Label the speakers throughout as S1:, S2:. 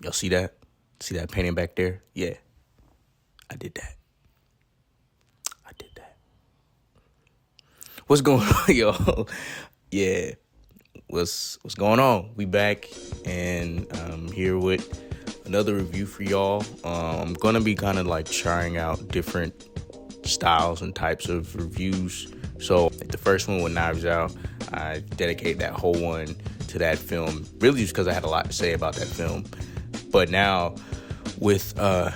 S1: Y'all see that? See that painting back there? Yeah, I did that. I did that. What's going on, y'all? Yeah, what's going on? We back, and I'm here with another review for y'all. I'm gonna be kind of like trying out different styles and types of reviews. So the first one with Knives Out, I dedicate that whole one to that film, really just because I had a lot to say about that film. But now with the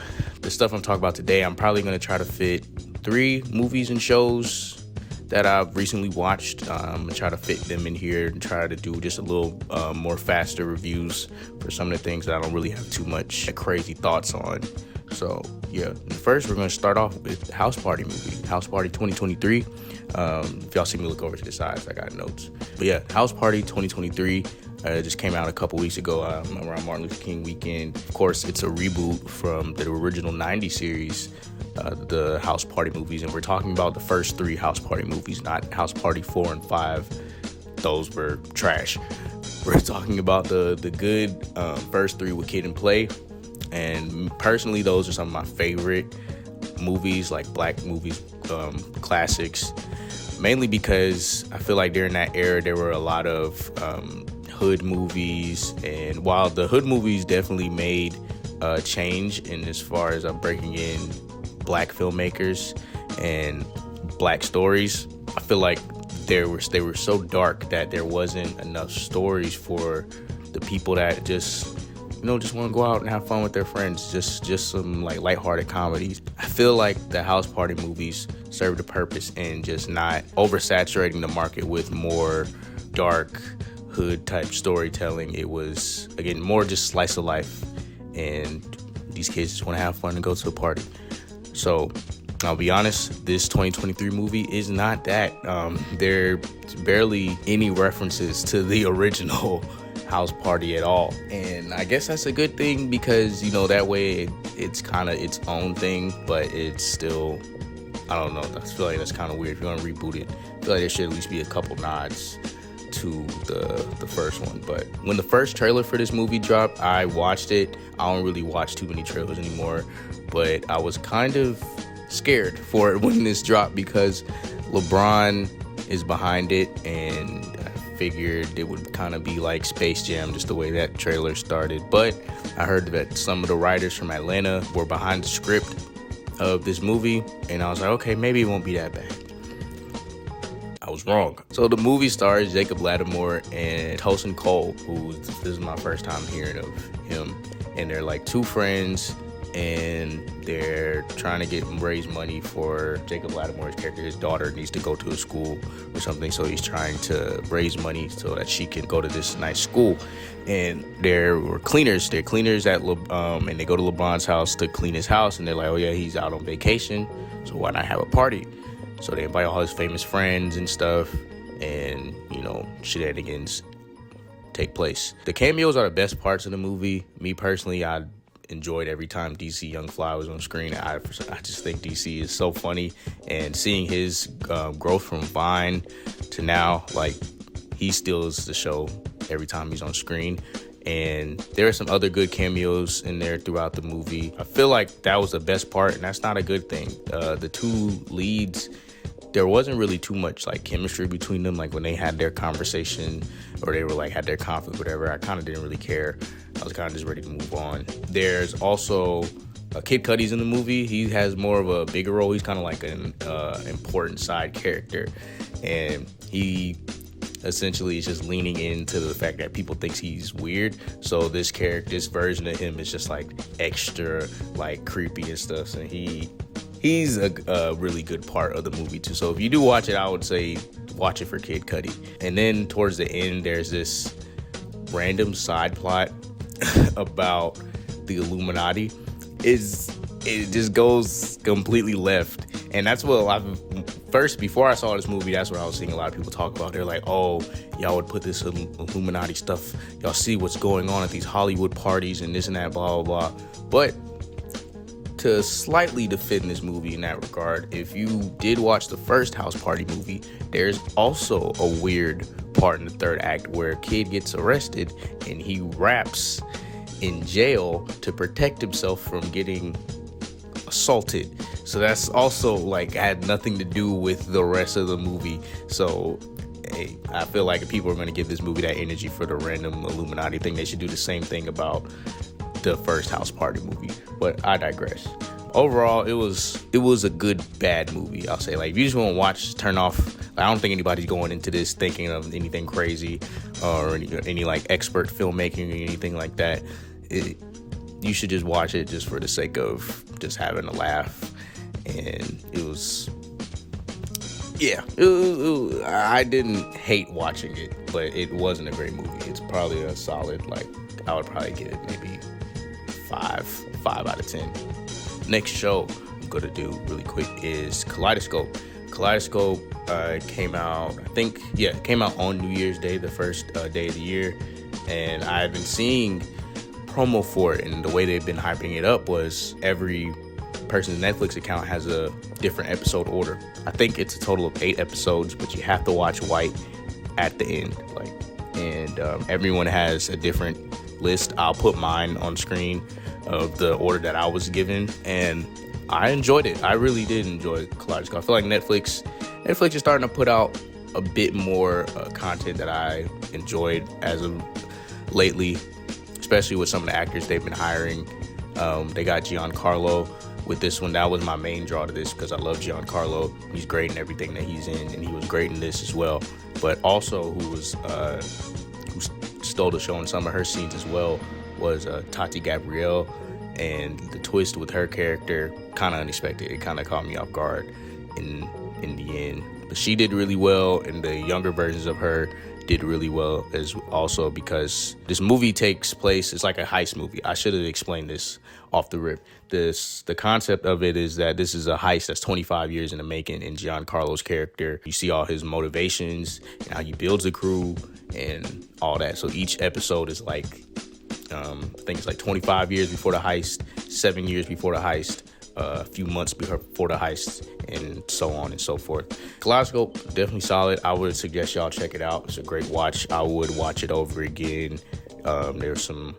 S1: stuff I'm talking about today, I'm probably going to try to fit 3 movies and shows that I've recently watched. I'm going to try to fit them in here and try to do just a little more faster reviews for some of the things that I don't really have too much crazy thoughts on. So yeah, first we're going to start off with the House Party movie, House Party 2023. If y'all see me look over to the sides, I got notes. But yeah, House Party 2023 just came out a couple weeks ago around Martin Luther King weekend. Of course, it's a reboot from the original 90s series, the House Party movies. And we're talking about the first 3 House Party movies, not House Party 4 and 5. Those were trash. We're talking about the good first 3 with Kid and Play. And personally, those are some of my favorite movies, like black movies, classics. Mainly because I feel like during that era, there were a lot of hood movies. And while the hood movies definitely made a change in as far as breaking in black filmmakers and black stories, I feel like they were so dark that there wasn't enough stories for the people that just want to go out and have fun with their friends. Just some like lighthearted comedies. I feel like the House Party movies served a purpose in just not oversaturating the market with more dark hood type storytelling. It was, again, more just slice of life, and these kids just want to have fun and go to a party. So I'll be honest, this 2023 movie is not that. There's barely any references to the original House Party at all, and I guess that's a good thing because that way it's kind of its own thing, but it's still, I don't know, I feel like that's kind of weird. If you're gonna reboot it, I feel like there should at least be a couple nods to the first one. But when the first trailer for this movie dropped, I watched it. I don't really watch too many trailers anymore, but I was kind of scared for it when this dropped because LeBron is behind it, and figured it would kind of be like Space Jam, just the way that trailer started. But I heard that some of the writers from Atlanta were behind the script of this movie, and I was like, okay, maybe it won't be that bad. I was wrong. So the movie stars Jacob Latimore and Tosin Cole, who this is my first time hearing of him, and they're like 2 friends, and they're trying to raise money for Jacob Latimore's character. His daughter needs to go to a school or something, so he's trying to raise money so that she can go to this nice school. And they're cleaners. They're cleaners and they go to LeBron's house to clean his house, and they're like, oh yeah, he's out on vacation, so why not have a party? So they invite all his famous friends and stuff, and shenanigans take place. The cameos are the best parts of the movie. Me personally, I enjoyed every time DC Young Fly was on screen. I just think DC is so funny, and seeing his growth from Vine to now, like, he steals the show every time he's on screen. And there are some other good cameos in there throughout the movie. I feel like that was the best part, and that's not a good thing. The 2 leads, there wasn't really too much like chemistry between them. Like when they had their conversation or they were like had their conflict, whatever, I kind of didn't really care. I was kind of just ready to move on. There's also Kid Cudi's in the movie. He has more of a bigger role. He's kind of like an important side character, and he essentially is just leaning into the fact that people think he's weird. So this version of him is just like extra like creepy and stuff. And he's a really good part of the movie too. So if you do watch it, I would say watch it for Kid Cudi. And then towards the end, there's this random side plot about the Illuminati. It just goes completely left. And that's what before I saw this movie, that's what I was seeing a lot of people talk about. They're like, oh, y'all would put this Illuminati stuff, y'all see what's going on at these Hollywood parties and this and that, blah, blah, blah. But to slightly defend this movie in that regard, if you did watch the first House Party movie, there's also a weird part in the 3rd act where a kid gets arrested and he raps in jail to protect himself from getting assaulted. So that's also like had nothing to do with the rest of the movie. So hey, I feel like if people are going to give this movie that energy for the random Illuminati thing, they should do the same thing about the first House Party movie. But I digress. Overall, it was a good bad movie. I'll say, like, if you just want to watch, turn off. I don't think anybody's going into this thinking of anything crazy or any like expert filmmaking or anything like that. You should just watch it just for the sake of just having a laugh. And it was, yeah, I didn't hate watching it, but it wasn't a great movie. It's probably a solid, like, I would probably give it maybe 5 out of 10. Next show I'm going to do really quick is Kaleidoscope. Kaleidoscope came out, came out on New Year's Day, the first day of the year. And I've been seeing promo for it, and the way they've been hyping it up was every person's Netflix account has a different episode order. I think it's a total of 8 episodes, but you have to watch White at the end. And everyone has a different list. I'll put mine on screen of the order that I was given, and I enjoyed it. I really did enjoy Kaleidoscope. I feel like Netflix is starting to put out a bit more content that I enjoyed as of lately, especially with some of the actors they've been hiring. They got Giancarlo with this one. That was my main draw to this because I love Giancarlo. He's great in everything that he's in, and he was great in this as well. But also who stole the show in some of her scenes as well was Tati Gabrielle, and the twist with her character, kind of unexpected. It kind of caught me off guard in the end. But she did really well, and the younger versions of her did really well as also, because this movie takes place, it's like a heist movie. I should have explained this off the rip. The concept of it is that this is a heist that's 25 years in the making in Giancarlo's character. You see all his motivations and how he builds a crew and all that. So each episode is like, I think it's like 25 years before the heist, 7 years before the heist, a few months before the heist, and so on and so forth. Kaleidoscope, definitely solid. I would suggest y'all check it out. It's a great watch. I would watch it over again. There's some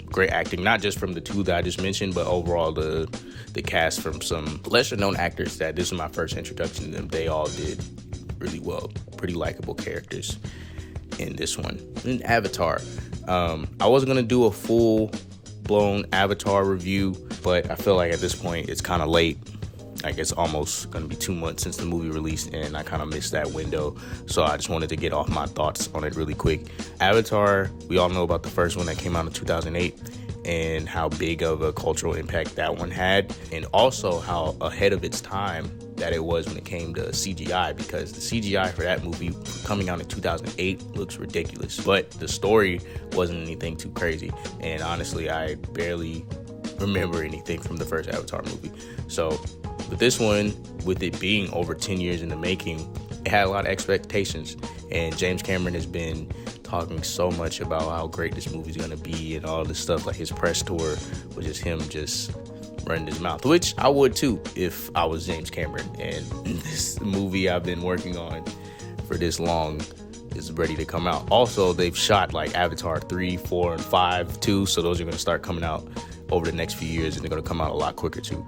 S1: great acting, not just from the 2 that I just mentioned, but overall the cast from some lesser known actors that this is my first introduction to them. They all did really well. Pretty likable characters in this one. In Avatar, I wasn't gonna do a full-blown Avatar review, but I feel like at this point it's kind of late. Like, it's almost gonna be 2 months since the movie released, and I kind of missed that window. So I just wanted to get off my thoughts on it really quick. Avatar, we all know about the first one that came out in 2008 and how big of a cultural impact that one had, and also how ahead of its time that it was when it came to CGI, because the CGI for that movie coming out in 2008 looks ridiculous, but the story wasn't anything too crazy. And honestly, I barely remember anything from the first Avatar movie. So with this one, with it being over 10 years in the making, it had a lot of expectations, and James Cameron has been talking so much about how great this movie's gonna be and all this stuff. Like, his press tour was just him just running his mouth, which I would too if I was James Cameron, and this movie I've been working on for this long is ready to come out. Also, they've shot like Avatar 3, 4, and 5 too, so those are gonna start coming out over the next few years, and they're gonna come out a lot quicker too.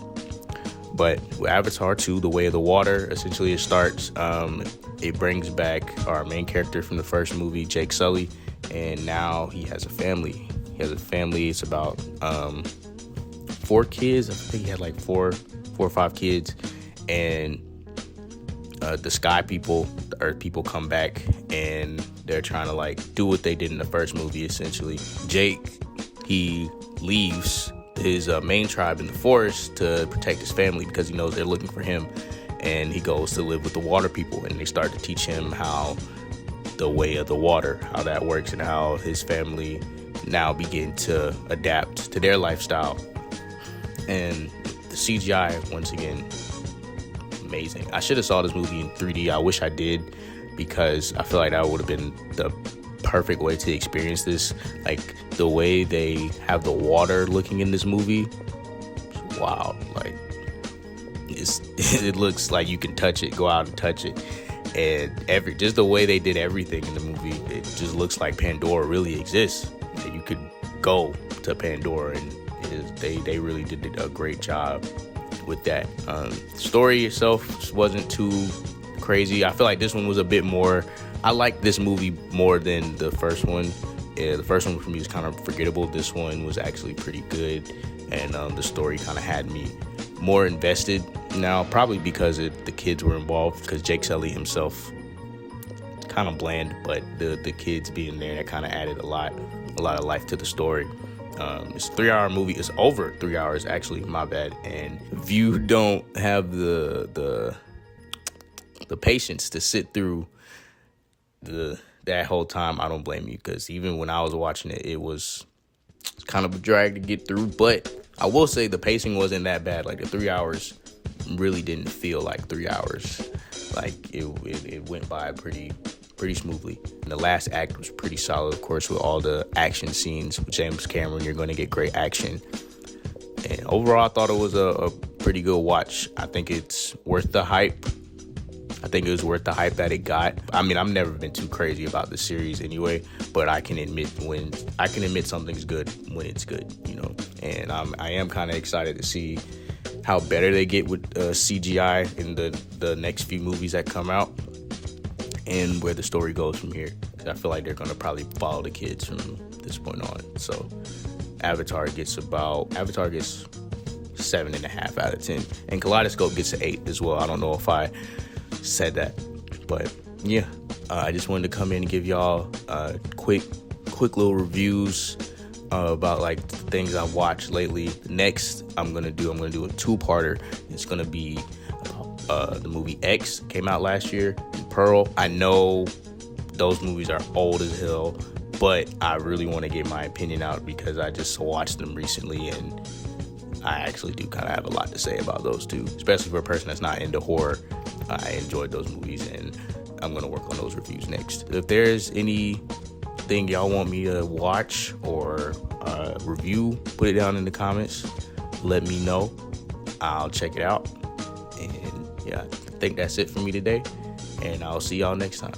S1: But with Avatar 2, The Way of the Water, essentially it starts, it brings back our main character from the first movie, Jake Sully, and now he has a family. It's about 4 kids. I think he had like four or 5 kids, and the sky people, the earth people, come back, and they're trying to like do what they did in the first movie. Essentially, Jake, he leaves his main tribe in the forest to protect his family because he knows they're looking for him, and he goes to live with the water people, and they start to teach him how the way of the water, how that works, and how his family now begin to adapt to their lifestyle. And the CGI, once again, amazing. I should have saw this movie in 3D. I wish I did, because I feel like that would have been the perfect way to experience this. Like, the way they have the water looking in this movie, wow. Like, it looks like you can touch it, go out and touch it, and just the way they did everything in the movie, it just looks like Pandora really exists. And you could go to Pandora, and they really did a great job with that. Story itself wasn't too crazy. I feel like this one was a bit more. I like this movie more than the first one. Yeah, the first one for me was kind of forgettable. This one was actually pretty good, and the story kind of had me more invested. Now, probably because the kids were involved, because Jake Sully himself kind of bland, but the kids being there, that kind of added a lot of life to the story. It's a 3-hour movie. It's over 3 hours, actually. My bad. And if you don't have the patience to sit through that whole time, I don't blame you, because even when I was watching it, it was kind of a drag to get through. But I will say the pacing wasn't that bad. Like, the 3 hours really didn't feel like 3 hours. Like, it went by pretty smoothly. And the last act was pretty solid, of course, with all the action scenes. With James Cameron, you're going to get great action. And overall, I thought it was a pretty good watch. I think it's worth the hype. I think it was worth the hype that it got. I mean, I've never been too crazy about the series anyway, but I can admit something's good when it's good, you know. And I am kind of excited to see how better they get with CGI in the next few movies that come out, and where the story goes from here. I feel like they're gonna probably follow the kids from this point on. So Avatar gets 7.5 out of 10, and Kaleidoscope gets an 8 as well. I don't know if I said that, but yeah, I just wanted to come in and give y'all quick little reviews about like the things I've watched lately. Next, I'm gonna do a 2-parter. It's gonna be the movie X, came out last year, and Pearl. I know those movies are old as hell, but I really want to get my opinion out because I just watched them recently, and I actually do kind of have a lot to say about those two, especially for a person that's not into horror. I enjoyed those movies, and I'm going to work on those reviews next. If there's anything y'all want me to watch or review, put it down in the comments. Let me know. I'll check it out. And yeah, I think that's it for me today, and I'll see y'all next time.